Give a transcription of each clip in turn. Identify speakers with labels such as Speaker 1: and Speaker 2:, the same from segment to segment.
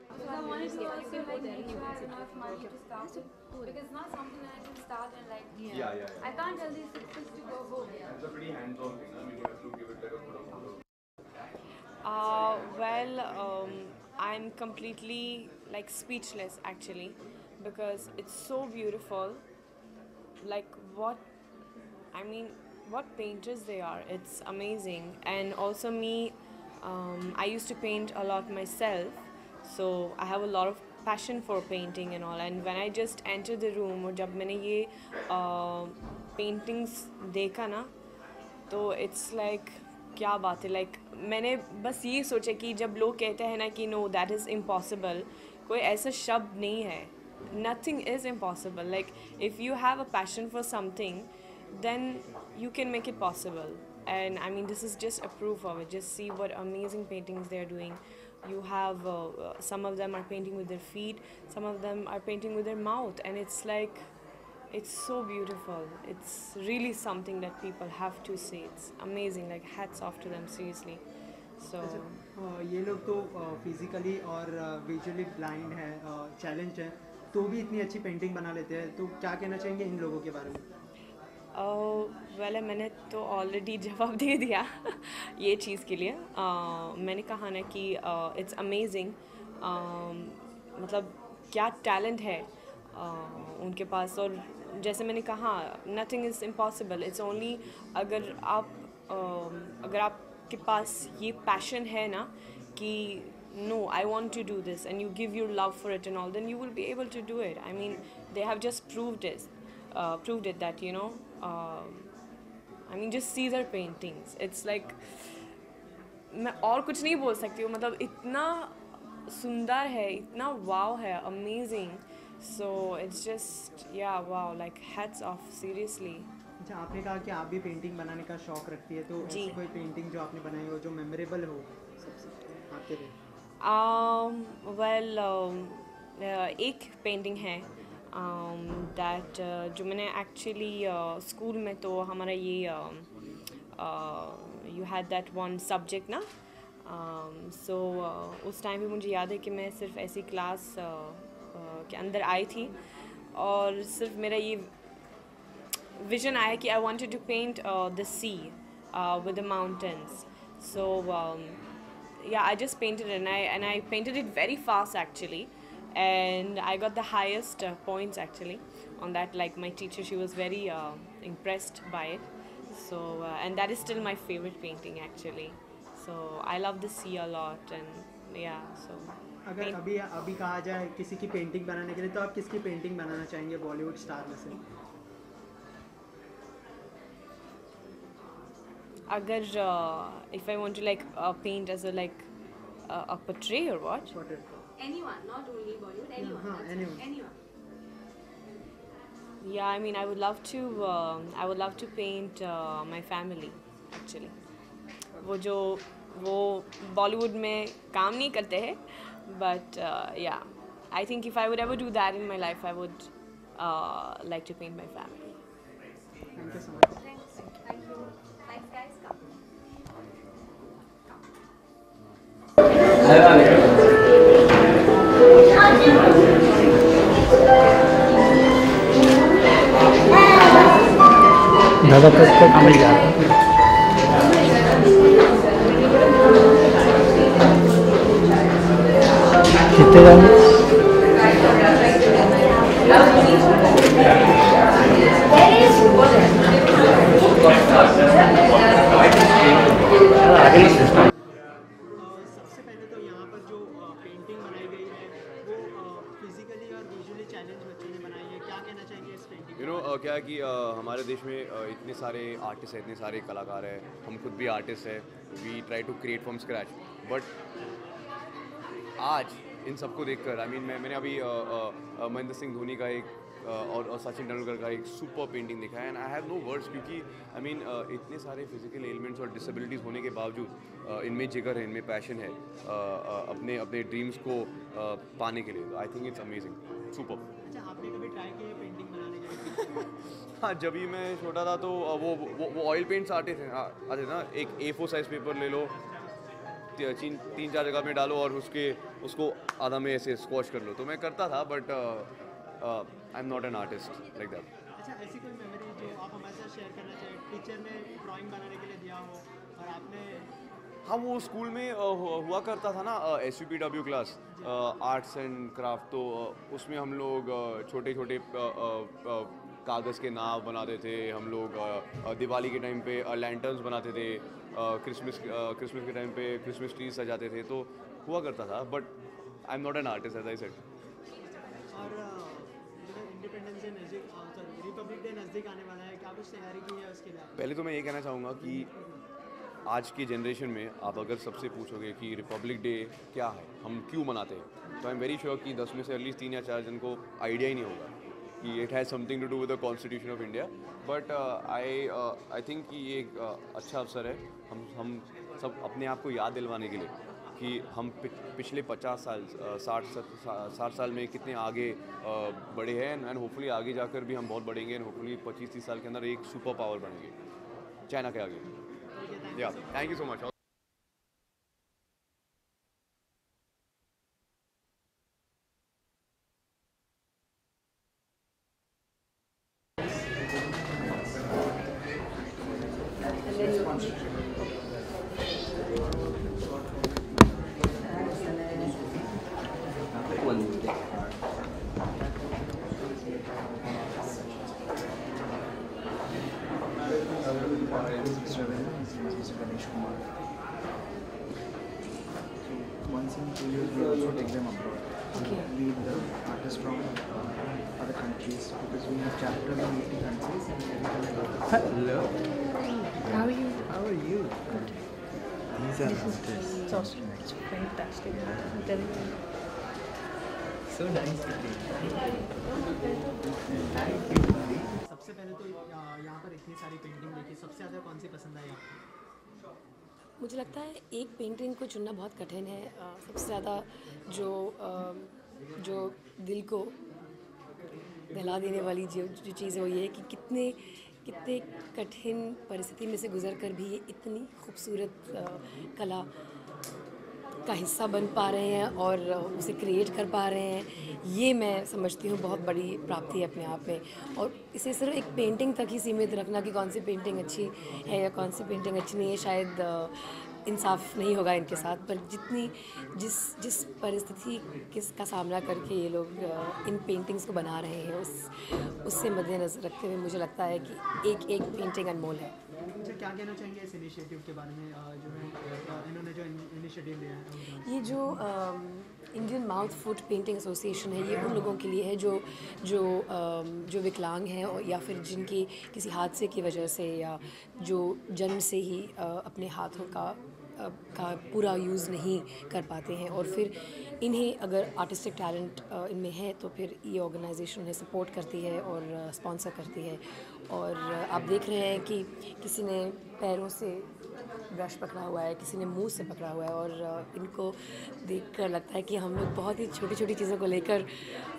Speaker 1: Because I wanted to also like make sure I have enough money to start with. Because it's not something that I can start and like I can't tell these sisters to go home.
Speaker 2: It's a pretty hands-on thing. I mean, you have to give it like a good amount of.
Speaker 3: Well, I'm completely like speechless actually because it's so beautiful. Like what I mean, what painters they are. It's amazing. And also me, I used to paint a lot myself, so I have a lot of passion for painting and all. And when I just entered the room और जब मैंने ये paintings देखा ना, तो it's like क्या बात है लाइक मैंने बस ये सोचा कि जब लोग कहते हैं ना कि नो दैट इज़ इम्पॉसिबल, कोई ऐसा शब्द नहीं है. Nothing is impossible. Like if you have a passion for something then you can make it possible. And I mean, this is just a proof of it. Just see what amazing paintings they are doing. You have some of them are painting with their feet, some of them are painting with their mouth, and it's like it's so beautiful. It's really something that people have to see. It's amazing. Like hats off to them, seriously. So
Speaker 4: ये लोग तो physically और visually blind है, challenge है, तो भी इतनी अच्छी पेंटिंग बना लेते हैं, तो क्या कहना चाहेंगे इन लोगों के बारे में?
Speaker 3: वेल मैंने तो ऑलरेडी जवाब दे दिया ये चीज़ के लिए. मैंने कहा ना कि इट्स अमेजिंग. मतलब क्या टैलेंट है उनके पास. और जैसे मैंने कहा, nothing is impossible. It's only अगर आपके पास ये पैशन है ना कि no, I want to do this, and you give your love for it and all, then you will be able to do it. I mean, they have just proved it that I mean, just see their paintings. It's like मैं और कुछ नहीं बोल सकती हूँ. मतलब इतना सुंदर है, इतना वाव है, अमेजिंग. सो इट्स जस्ट या वाव, लाइक हैट्स ऑफ, सीरियसली.
Speaker 4: अच्छा, आपने कहा कि आप भी पेंटिंग बनाने का शौक रखती है, तो ऐसी कोई पेंटिंग जो आपने बनाई हो जो मेमोरेबल हो सबसे आपके लिए?
Speaker 3: वेल एक पेंटिंग है दैट जो मैंने एक्चुअली स्कूल में तो हमारा ये you had that one subject ना. सो उस टाइम पे मुझे याद है कि मैं सिर्फ ऐसी क्लास के अंदर आई थी और सिर्फ मेरा ये विजन आया कि I wanted to paint the sea with the mountains. So yeah, I just painted it, and I painted it very fast actually, and I got the highest points actually on that. Like my teacher, she was very impressed by it. So and that is still my favorite painting actually. So I love the sea a lot, and yeah. So
Speaker 4: अगर अभी कहा जाए किसी की painting बनाने के लिए, तो आप किसकी पेंटिंग बनाना चाहेंगे बॉलीवुड स्टार में से?
Speaker 3: अगर if I want to like paint as a portrait or what?
Speaker 1: Anyone, not only Bollywood, anyone.
Speaker 4: हाँ,
Speaker 1: Anyone.
Speaker 3: Yeah, I mean, I would love to paint my family actually. वो बॉलीवुड में काम नहीं करते हैं, but yeah, I think if I would ever do that in my life, I would like to paint my family.
Speaker 4: Thank you so much.
Speaker 1: Thank you. Thanks, guys. Come.
Speaker 4: दादा कब अमल जा रहा है? कितने जाने? सबसे पहले तो यहाँ पर जो पेंटिंग बनाई गई है वो फिजिकली और विजुअली चैलेंज बच्चों ने बनाई है, क्या कहना चाहेंगे इस पेंटिंग?
Speaker 2: क्या है कि हमारे देश में इतने सारे आर्टिस्ट हैं, इतने सारे कलाकार हैं, हम खुद भी आर्टिस्ट हैं. We try to create from scratch. But आज इन सबको देखकर, आई मीन मैंने अभी महेंद्र सिंह धोनी का एक और सचिन तेंदुलकर का एक सुपर पेंटिंग देखा है, and I have no words, क्योंकि आई मीन इतने सारे फिजिकल एलिमेंट्स और डिसेबिलिटीज़ होने के बावजूद इनमें जिगर है, इनमें पैशन है अपने अपने ड्रीम्स को पाने के लिए. I think it's amazing, super.
Speaker 4: अच्छा, आपने कभी ट्राई किया पेंटिंग बनाने के लिए?
Speaker 2: हाँ, जब भी मैं छोटा था तो वो ऑयल पेंट्स आते थे ना, एक A4 साइज पेपर ले लो, 3-4 जगह में डालो और उसको आधा में ऐसे स्क्वॉश कर लो. तो मैं करता था, but I am not an artist like that.
Speaker 4: अच्छा, ऐसी कोई मेमोरी जो आप हमारे साथ शेयर करना चाहें? टीचर ने ड्राइंग बनाने के लिए दिया हो और आपने...
Speaker 2: हाँ, वो स्कूल में हुआ करता था ना SUPW class, arts and craft. तो उसमें हम लोग छोटे छोटे कागज़ के नाव बनाते थे. हम लोग दिवाली के टाइम पे लैंटर्न्स बनाते थे, क्रिसमस के टाइम पे क्रिसमस ट्री सजाते थे. तो हुआ करता था, but I am not an artist as I said.
Speaker 4: और इंडिपेंडेंस डे नज़दीक, सॉरी रिपब्लिक डे नज़दीक आने वाला है, क्या कुछ तैयारी की है उसके लिए?
Speaker 2: पहले तो मैं ये कहना चाहूँगा कि आज की जनरेशन में आप अगर सबसे पूछोगे कि रिपब्लिक डे क्या है, हम क्यों मनाते हैं, तो आई एम वेरी श्योर कि 10 में से एटलीस्ट 3 या 4 जन को आइडिया ही नहीं होगा कि it has something to do with the constitution of India. But I think कि ये एक अच्छा अवसर है हम सब अपने आप को याद दिलवाने के लिए कि हम पिछले 50 साल 60 साल में कितने आगे बढ़े हैं, एंड होपफुली आगे जाकर भी हम बहुत बढ़ेंगे, एंड होपफुली 25-30 साल के अंदर एक सुपर पावर बनेंगे चाइना के आगे. या thank you so much.
Speaker 5: Once in 2 years, we also take them abroad. Okay. Meet the artists from other countries, because we have chapters in 80 countries. Hello.
Speaker 6: How are you?
Speaker 5: How are you?
Speaker 6: Good.
Speaker 5: These are artists.
Speaker 6: It's awesome. It's fantastic. I'm telling you.
Speaker 5: So nice to meet you.
Speaker 4: सबसे पहले तो यहाँ पर इतनी सारी painting देखी, सबसे ज़्यादा कौन सी पसंद आई आपको?
Speaker 6: मुझे लगता है एक पेंटिंग को चुनना बहुत कठिन है. सबसे ज़्यादा जो दिल को दहला देने वाली जो चीज़ है वो ये है कि कितने कठिन परिस्थिति में से गुजर कर भी ये इतनी खूबसूरत कला का हिस्सा बन पा रहे हैं और उसे क्रिएट कर पा रहे हैं. ये मैं समझती हूँ बहुत बड़ी प्राप्ति है अपने आप में. और इसे सिर्फ एक पेंटिंग तक ही सीमित रखना कि कौन सी पेंटिंग अच्छी है या कौन सी पेंटिंग अच्छी नहीं है, शायद इंसाफ नहीं होगा इनके साथ. पर जिस परिस्थिति का सामना करके ये लोग इन पेंटिंग्स को बना रहे हैं उससे मद्देनज़र रखते हुए मुझे लगता है कि एक पेंटिंग अनमोल है.
Speaker 4: अच्छा, क्या कहना चाहेंगे इस इनिशिएटिव के बारे में, जो है इन्होंने जो इनिशिएटिव लिया है?
Speaker 6: ये जो Indian mouth foot painting association है, ये उन लोगों के लिए है जो विकलांग हैं या फिर जिनकी किसी हादसे की वजह से या जो जन्म से ही अपने हाथों का पूरा यूज़ नहीं कर पाते हैं, और फिर इन्हें अगर आर्टिस्टिक टैलेंट इनमें है तो फिर ये ऑर्गेनाइजेशन उन्हें सपोर्ट करती है और स्पॉन्सर करती है. और आप देख रहे हैं कि किसी ने पैरों से ब्रश पकड़ा हुआ है, किसी ने मुंह से पकड़ा हुआ है, और इनको देखकर लगता है कि हम लोग बहुत ही छोटी छोटी चीज़ों को लेकर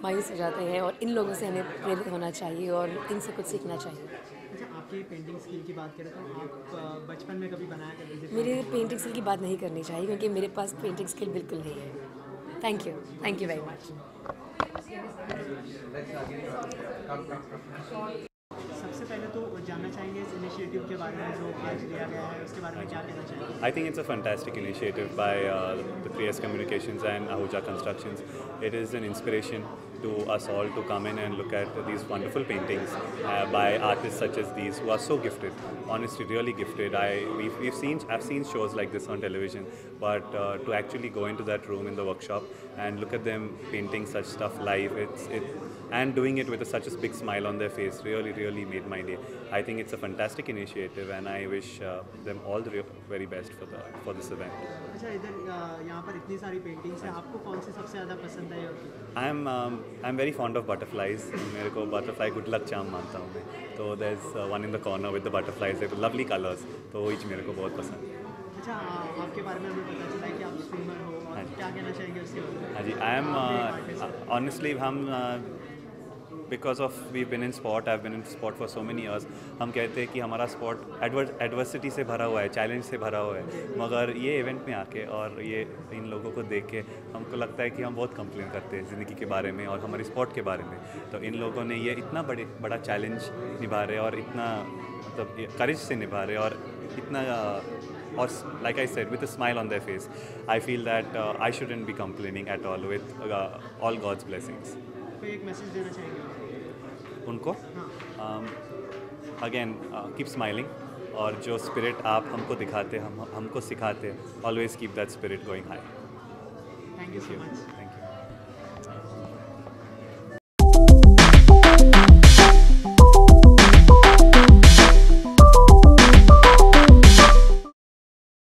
Speaker 6: मायूस हो जाते हैं, और इन लोगों से हमें प्रेरित होना चाहिए और इनसे कुछ सीखना चाहिए.
Speaker 4: अच्छा, आपकी पेंटिंग स्किल की बात करें तो आप बचपन में कभी बनाया करते थे?
Speaker 6: मेरे पेंटिंग स्किल की बात नहीं करनी चाहिए क्योंकि मेरे पास पेंटिंग स्किल बिल्कुल नहीं है. Thank you very much.
Speaker 4: सबसे पहले तो जानना चाहेंगे इस इनिशिएटिव के बारे में जो आज लिया गया है, उसके बारे में क्या कहना चाहेंगे?
Speaker 7: I think it's a fantastic initiative by the 3S Communications and Ahuja Constructions. It is an inspiration to us all to come in and look at these wonderful paintings by artists such as these who are so gifted, honestly really gifted. I've seen shows like this on television, but to actually go into that room in the workshop and look at them painting such stuff live, and doing it with such a big smile on their face really made my day. I think it's a fantastic initiative, and I wish them all the very best for this event.
Speaker 4: अच्छा, इधर यहाँ पर इतनी सारी paintings हैं, आपको कौन सी सबसे ज़्यादा पसंद आई?
Speaker 7: I'm very fond of butterflies. मेरे को butterfly good luck charm मानता हूँ मैं. तो there's one in the corner with the butterflies. They have lovely colors. तो वो चीज़ मेरे को बहुत पसंद है.
Speaker 4: अच्छा, आपके बारे में हमें पता चला है कि आप स्विमर हो, और क्या कहना चाहेंगे उसके बारे में?
Speaker 7: हाँ जी, I am honestly हम because of we've been in sport, I've been in sport for so many years. हम कहते हैं कि हमारा स्पोर्ट एडवर्सिटी से भरा हुआ है, चैलेंज से भरा हुआ है, मगर ये इवेंट में आके और ये इन लोगों को देख के हमको लगता है कि हम बहुत कंप्लेन करते हैं ज़िंदगी के बारे में और हमारी स्पोर्ट के बारे में. तो इन लोगों ने ये इतना बड़ा चैलेंज निभा रहे और इतना मतलब करेज से निभा रहे और इतना और like I said, with a smile on their face, I feel that I shouldn't be complaining at all with all God's blessings.
Speaker 4: कोई एक मैसेज देना चाहेंगे
Speaker 7: उनको? अगेन कीप स्माइलिंग, और जो स्पिरिट आप हमको दिखाते हमको सिखाते, always keep that spirit going high.
Speaker 4: Thank you so much.
Speaker 7: Thank you.